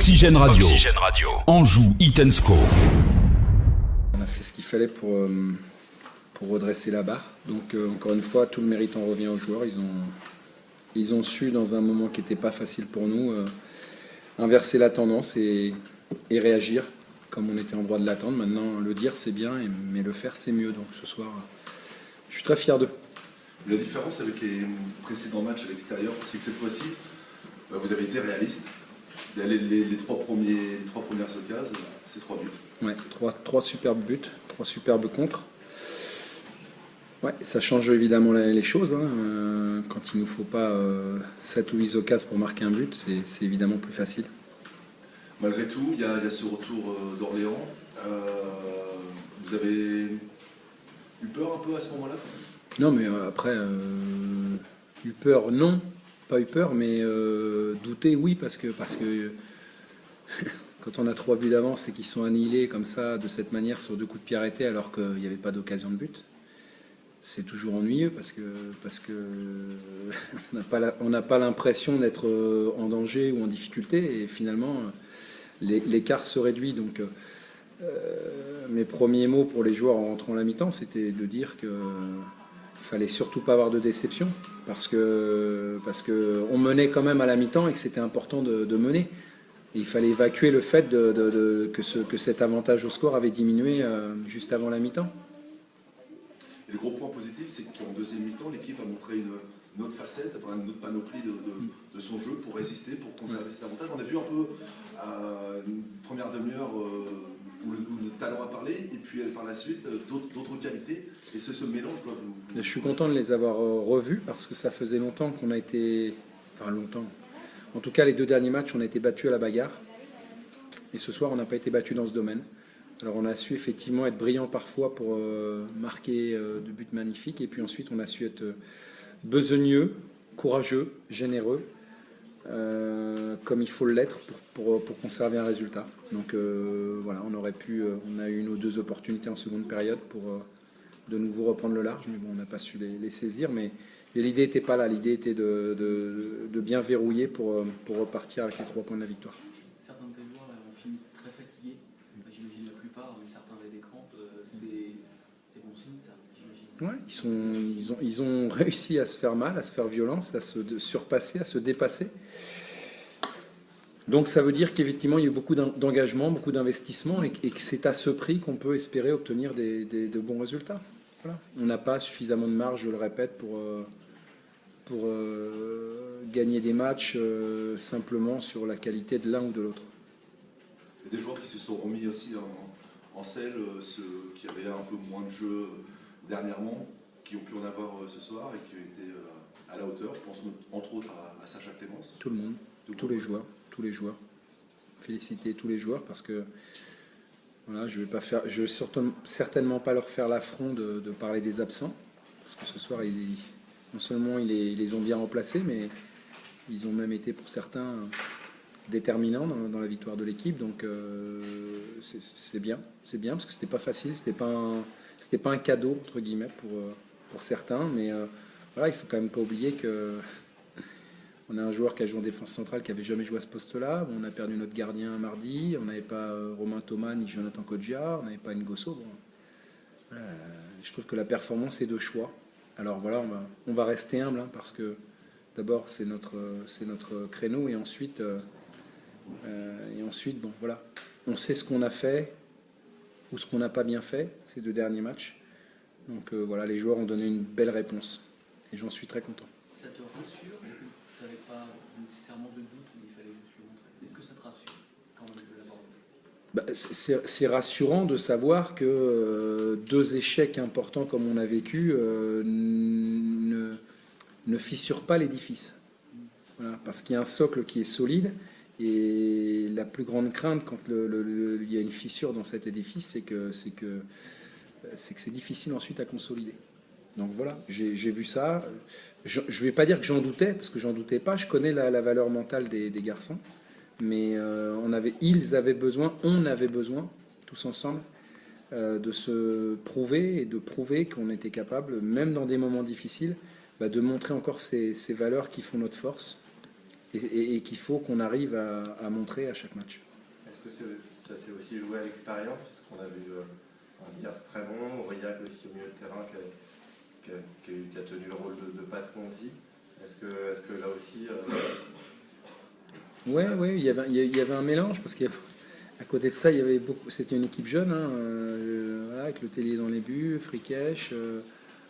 Oxygène Radio. Anjou, Hit & Score. On a fait ce qu'il fallait pour redresser la barre. Donc encore une fois, tout le mérite en revient aux joueurs. Ils ont su, dans un moment qui n'était pas facile pour nous, inverser la tendance et réagir comme on était en droit de l'attendre. Maintenant, le dire, c'est bien, mais le faire, c'est mieux. Donc ce soir, je suis très fier d'eux. La différence avec les précédents matchs à l'extérieur, c'est que cette fois-ci, vous avez été réaliste. Les trois premières occasions, c'est 3 buts. Ouais, trois superbes buts, 3 superbes contres. Ouais, ça change évidemment les choses. Quand il ne nous faut pas 7 ou 8 occasions pour marquer un but, c'est évidemment plus facile. Malgré tout, il y a ce retour d'Orléans. Vous avez eu peur un peu à ce moment-là? Non, mais après, eu peur, non. Pas eu peur, mais douter, oui, parce que quand on a 3 buts d'avance et qu'ils sont annihilés comme ça, de cette manière, sur 2 coups de pied arrêtés, alors qu'il n'y avait pas d'occasion de but, c'est toujours ennuyeux parce que on n'a pas l'impression d'être en danger ou en difficulté, et finalement, l'écart se réduit. Donc, mes premiers mots pour les joueurs en rentrant à la mi-temps, c'était de dire que fallait surtout pas avoir de déception parce que on menait quand même à la mi-temps et que c'était important de mener. Et il fallait évacuer le fait que cet avantage au score avait diminué juste avant la mi-temps. Et le gros point positif, c'est qu'en deuxième mi-temps, l'équipe a montré une autre facette, enfin une autre panoplie de son jeu pour résister, pour conserver cet avantage. On a vu un peu une première demi-heure où le talent a parlé, et puis par la suite d'autres qualités. Et c'est ce mélange doit vous... Je suis content de les avoir revus parce que ça faisait longtemps qu'on a été... Enfin longtemps. En tout cas, les 2 derniers matchs, on a été battus à la bagarre. Et ce soir, on n'a pas été battus dans ce domaine. Alors on a su effectivement être brillant parfois pour marquer de buts magnifiques. Et puis ensuite, on a su être besogneux, courageux, généreux, comme il faut l'être pour conserver un résultat. Donc voilà, on a eu 1 ou 2 opportunités en seconde période pour de nouveau reprendre le large, mais bon, on n'a pas su les saisir. Mais l'idée n'était pas là, l'idée était de bien verrouiller pour repartir avec les 3 points de la victoire. Certains de tes joueurs ont fini très fatigués, j'imagine la plupart, mais certains avaient des crampes, c'est bon signe ça, j'imagine. Ouais, ils ont réussi à se faire mal, à se faire violence, à se surpasser, à se dépasser. Donc ça veut dire qu'effectivement il y a eu beaucoup d'engagement, beaucoup d'investissement, et que c'est à ce prix qu'on peut espérer obtenir de bons résultats. Voilà. On n'a pas suffisamment de marge, je le répète, pour gagner des matchs simplement sur la qualité de l'un ou de l'autre. Il y a des joueurs qui se sont remis aussi en selle, ceux qui avaient un peu moins de jeu dernièrement, qui ont pu en avoir ce soir et qui ont été à la hauteur. Je pense entre autres à Sacha Clémence. Tout le monde, tous les joueurs. Féliciter tous les joueurs parce que voilà, je vais certainement pas leur faire l'affront de parler des absents, parce que ce soir, non seulement ils les ont bien remplacés, mais ils ont même été pour certains déterminants dans la victoire de l'équipe. Donc c'est bien parce que c'était pas facile, c'était pas un cadeau entre guillemets pour certains, mais voilà, il faut quand même pas oublier que on a un joueur qui a joué en défense centrale qui n'avait jamais joué à ce poste-là. On a perdu notre gardien mardi. On n'avait pas Romain Thomas ni Jonathan Kodjia. On n'avait pas Ngosso. Bon. Je trouve que la performance est de choix. Alors voilà, on va rester humble parce que d'abord c'est notre créneau et ensuite bon voilà, on sait ce qu'on a fait ou ce qu'on n'a pas bien fait ces 2 derniers matchs. Donc voilà, les joueurs ont donné une belle réponse et j'en suis très content. Ça te rassure? Tu n'avais pas nécessairement de doute, mais il fallait juste le montrer. Est-ce que ça te rassure quand même de l'aborder? C'est rassurant de savoir que 2 échecs importants comme on a vécu ne fissurent pas l'édifice. Voilà, parce qu'il y a un socle qui est solide, et la plus grande crainte quand il y a une fissure dans cet édifice, c'est que c'est difficile ensuite à consolider. Donc voilà, j'ai vu ça. Je ne vais pas dire que j'en doutais, parce que j'en doutais pas. Je connais la valeur mentale des garçons. Mais on avait besoin, tous ensemble, de se prouver et de prouver qu'on était capable, même dans des moments difficiles, de montrer encore ces valeurs qui font notre force. et qu'il faut qu'on arrive à montrer à chaque match. Est-ce que ça s'est aussi joué à l'expérience? Parce qu'on a vu Diaz très bon, Aurillac aussi au milieu de terrain qui a tenu le rôle de patron aussi. Est-ce que là aussi... Ouais, il y avait un mélange parce qu'à côté de ça, il y avait c'était une équipe jeune, voilà, avec le Tellier dans les buts, Frikesh,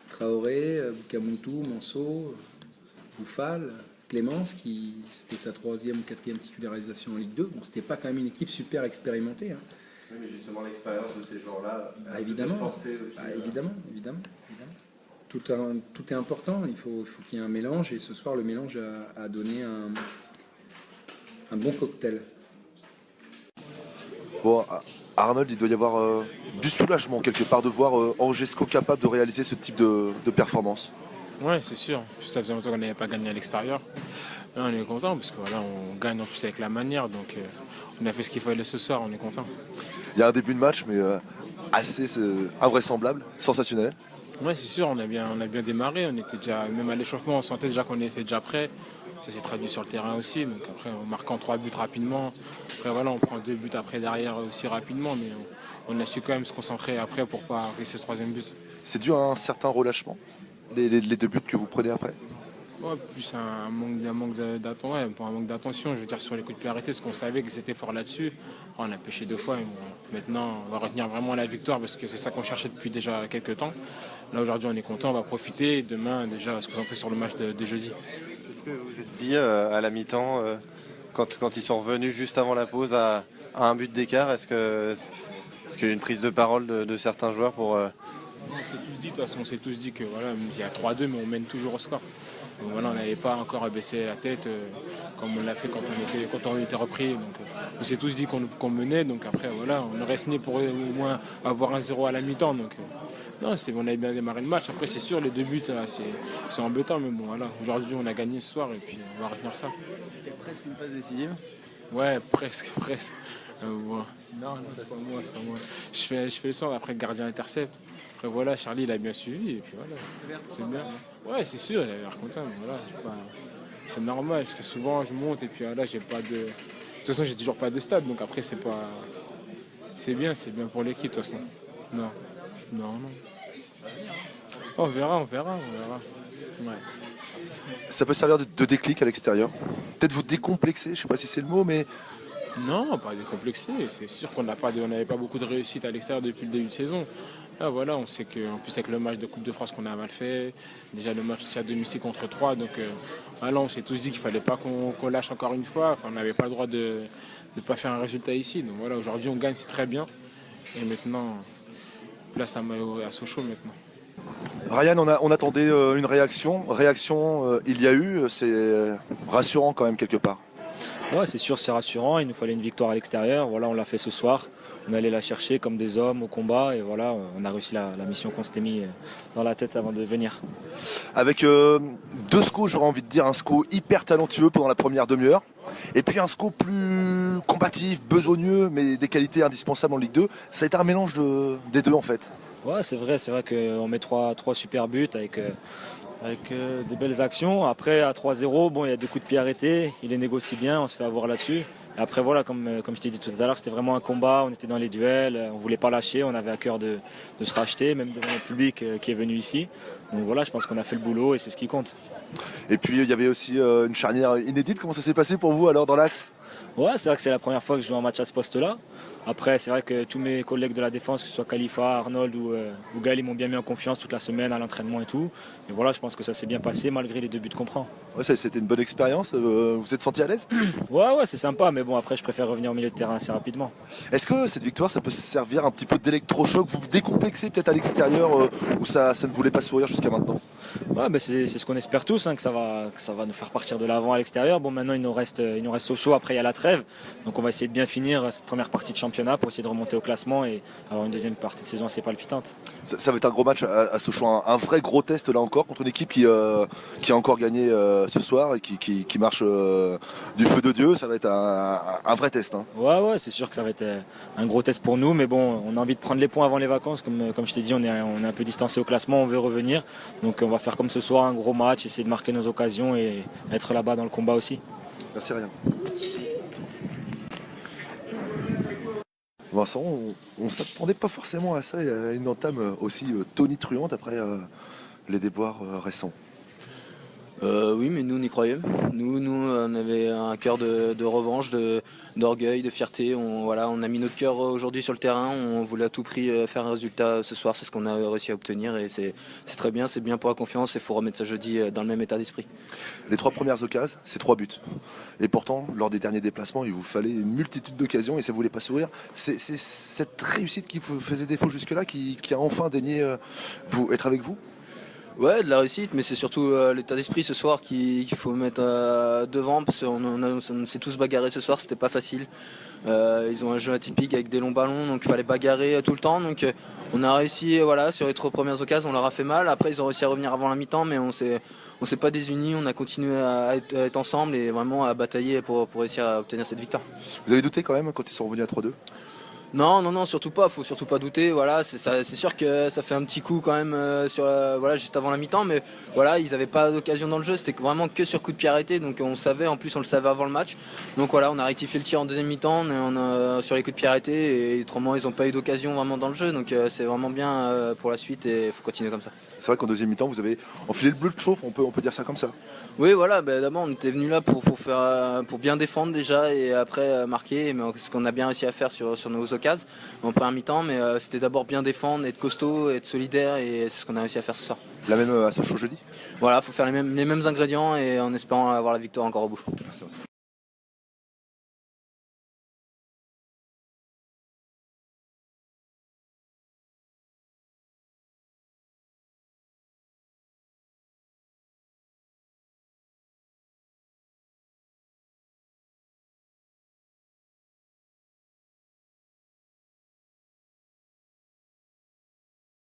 Traoré, Bukamutu, Manso, Bouffal, Clémence, c'était sa 3e ou 4e titularisation en Ligue 2. Bon, c'était pas quand même une équipe super expérimentée. Oui, mais justement l'expérience de ces joueurs-là évidemment, porté aussi. évidemment. Tout est important. Il faut qu'il y ait un mélange, et ce soir le mélange a donné un bon cocktail. Bon, Arnold, il doit y avoir du soulagement quelque part de voir Angesco capable de réaliser ce type de performance. Oui, c'est sûr. Ça faisait longtemps qu'on n'avait pas gagné à l'extérieur. Là, on est content parce que voilà, on gagne en plus avec la manière. Donc on a fait ce qu'il fallait ce soir, on est content. Il y a un début de match, mais assez invraisemblable, sensationnel. Oui, c'est sûr, on a bien démarré. On était déjà, même à l'échauffement, on sentait déjà qu'on était déjà prêt. Ça s'est traduit sur le terrain aussi. Donc après, on marque en 3 buts rapidement. Après, voilà, on prend 2 buts après derrière aussi rapidement. Mais on a su quand même se concentrer après pour ne pas risquer ce 3e but. C'est dû à un certain relâchement, les 2 buts que vous prenez après? Ouais, plus un manque d'attention, je veux dire, sur les coups de pied arrêtés, parce qu'on savait qu'ils étaient forts là-dessus. On a pêché 2 fois, et bon, maintenant on va retenir vraiment la victoire parce que c'est ça qu'on cherchait depuis déjà quelques temps. Là aujourd'hui on est content, on va profiter, et demain déjà se concentrer sur le match de jeudi. Est-ce que vous êtes dit à la mi-temps, quand ils sont revenus juste avant la pause à un but d'écart, est-ce qu'il y a une prise de parole de certains joueurs pour... On s'est tous dit, de toute façon, on s'est tous dit que voilà, il y a 3-2, mais on mène toujours au score. Donc voilà, on n'avait pas encore baissé la tête comme on l'a fait quand on était repris. Donc, on s'est tous dit qu'on menait. Donc après, voilà, on aurait signé pour au moins avoir 1-0 à la mi-temps. Donc non, on avait bien démarré le match. Après, c'est sûr, les 2 buts, là, c'est embêtant. Mais bon, voilà, aujourd'hui, on a gagné ce soir et puis on va retenir ça. C'est presque une passe décisive. Ouais, presque. Voilà. Non, c'est pas moi. Je fais le sort, après le gardien intercepte. Après voilà, Charlie il a bien suivi et puis voilà, c'est bien. Ouais, c'est sûr, il a l'air content, mais voilà, c'est normal parce que souvent je monte et puis là j'ai pas de... De toute façon j'ai toujours pas de stade, donc après c'est pas... C'est bien pour l'équipe de toute façon. Non. On verra. Ouais. Ça peut servir de déclic à l'extérieur. Peut-être vous décomplexer, je sais pas si c'est le mot, mais... Non, pas décomplexé. C'est sûr qu'on n'avait pas beaucoup de réussite à l'extérieur depuis le début de saison. Là, voilà, on sait qu'en plus avec le match de Coupe de France qu'on a mal fait, déjà le match aussi à domicile contre 3, donc voilà, on s'est tous dit qu'il ne fallait pas qu'on lâche encore une fois. Enfin, on n'avait pas le droit de ne pas faire un résultat ici. Donc voilà, aujourd'hui on gagne, c'est très bien. Et maintenant, place à Sochaux maintenant. Ryan, on attendait une réaction. Il y a eu, c'est rassurant quand même quelque part. Ouais, c'est sûr, c'est rassurant. Il nous fallait une victoire à l'extérieur. Voilà, on l'a fait ce soir. On allait la chercher comme des hommes au combat. Et voilà, on a réussi la mission qu'on s'était mis dans la tête avant de venir. Avec 2 SCO, j'aurais envie de dire un SCO hyper talentueux pendant la première demi-heure. Et puis un SCO plus combatif, besogneux, mais des qualités indispensables en Ligue 2. Ça a été un mélange des deux en fait. Ouais, c'est vrai qu'on met 3 super buts avec des belles actions. Après, à 3-0, bon, il y a 2 coups de pied arrêtés. Il les négocie bien, on se fait avoir là-dessus. Et après, voilà, comme je t'ai dit tout à l'heure, c'était vraiment un combat. On était dans les duels, on ne voulait pas lâcher. On avait à cœur de se racheter, même devant le public qui est venu ici. Donc voilà, je pense qu'on a fait le boulot et c'est ce qui compte. Et puis, il y avait aussi une charnière inédite. Comment ça s'est passé pour vous alors dans l'axe ? Ouais, c'est vrai que c'est la première fois que je joue un match à ce poste-là. Après, c'est vrai que tous mes collègues de la défense, que ce soit Khalifa, Arnold ou Gaël, ils m'ont bien mis en confiance toute la semaine à l'entraînement et tout. Et voilà, je pense que ça s'est bien passé malgré les 2 buts qu'on prend. Ouais, c'était une bonne expérience. Vous êtes senti à l'aise ? Ouais, c'est sympa. Mais bon, après, je préfère revenir au milieu de terrain assez rapidement. Est-ce que cette victoire, ça peut servir un petit peu d'électrochoc ? Vous vous décomplexez peut-être à l'extérieur où ça ne voulait pas sourire jusqu'à maintenant ? Ouais, c'est ce qu'on espère tous, que ça va nous faire partir de l'avant à l'extérieur. Bon, maintenant, il nous reste Sochaux. Après, il y a la trêve. Donc, on va essayer de bien finir cette première partie de championnat pour essayer de remonter au classement et avoir une deuxième partie de saison assez palpitante. Ça va être un gros match à Sochaux, un vrai gros test là encore contre une équipe qui a encore gagné ce soir et qui marche du feu de Dieu. Ça va être un vrai test. Hein. Ouais, c'est sûr que ça va être un gros test pour nous, mais bon, on a envie de prendre les points avant les vacances. Comme je t'ai dit, on est un peu distancé au classement, on veut revenir. Donc on va faire comme ce soir un gros match, essayer de marquer nos occasions et être là-bas dans le combat aussi. Merci Ryan. Vincent, on ne s'attendait pas forcément à ça, à une entame aussi tonitruante après les déboires récents. Oui, mais nous, on y croyait. Nous, on avait un cœur de revanche, d'orgueil, de fierté. On a mis notre cœur aujourd'hui sur le terrain. On voulait à tout prix faire un résultat ce soir. C'est ce qu'on a réussi à obtenir et c'est très bien. C'est bien pour la confiance. Il faut remettre ça jeudi dans le même état d'esprit. Les 3 premières occasions, c'est 3 buts. Et pourtant, lors des derniers déplacements, il vous fallait une multitude d'occasions et ça ne voulait pas sourire. C'est cette réussite qui vous faisait défaut jusque-là, qui a enfin daigné être avec vous? Ouais, de la réussite, mais c'est surtout l'état d'esprit ce soir qu'il faut mettre devant parce qu'on s'est tous bagarrés ce soir, c'était pas facile. Ils ont un jeu atypique avec des longs ballons, donc il fallait bagarrer tout le temps. Donc on a réussi, sur les 3 premières occasions, on leur a fait mal. Après, ils ont réussi à revenir avant la mi-temps, mais on s'est pas désunis. On a continué à être ensemble et vraiment à batailler pour réussir à obtenir cette victoire. Vous avez douté quand même quand ils sont revenus à 3-2? Non, surtout pas. Faut surtout pas douter. Voilà, c'est sûr que ça fait un petit coup quand même juste avant la mi-temps, mais voilà, ils n'avaient pas d'occasion dans le jeu. C'était vraiment que sur coup de pied arrêté, donc on savait. En plus, on le savait avant le match. Donc voilà, on a rectifié le tir en deuxième mi-temps. On a sur les coups de pied arrêtés et autrement, ils n'ont pas eu d'occasion vraiment dans le jeu. Donc c'est vraiment bien pour la suite et il faut continuer comme ça. C'est vrai qu'en deuxième mi-temps, vous avez enfilé le bleu de chauffe. On peut dire ça comme ça. Oui, voilà. D'abord, on était venu là pour bien défendre déjà et après marquer. Mais ce qu'on a bien réussi à faire sur nos occasions en première mi-temps, mais c'était d'abord bien défendre, être costaud, être solidaire et c'est ce qu'on a réussi à faire ce soir. La même à Sochaux jeudi? Voilà, il faut faire les mêmes ingrédients et en espérant avoir la victoire encore au bout. Merci.